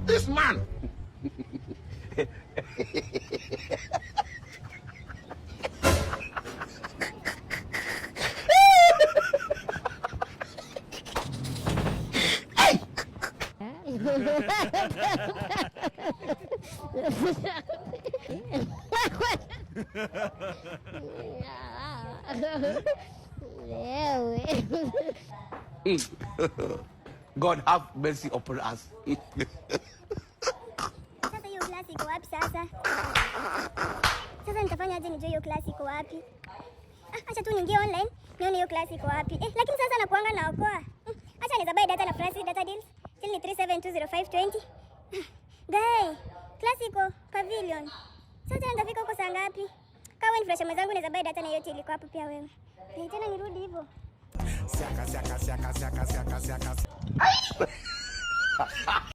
This man. God have mercy upon us. Sasa hiyo klasi iko wapi sasa? Sasa nitafanya aje nijue hiyo klasi iko wapi? Acha tu niingie online nione hiyo klasi iko wapi. Lakini sasa nakuanga naokoa. Acha nizabai data na Francis Data Deals. Till ni 3720 Guy, klasi iko Pavilion. Sasa nitafika huko saa ngapi? Kawa ni flash mwenzangu nizabai data na hiyo till iko hapo pia wewe. Ni tena nirudi hivyo. Siaka.